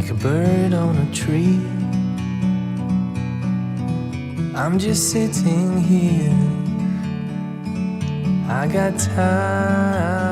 like a bird on a tree. I'm just sitting here, I got time.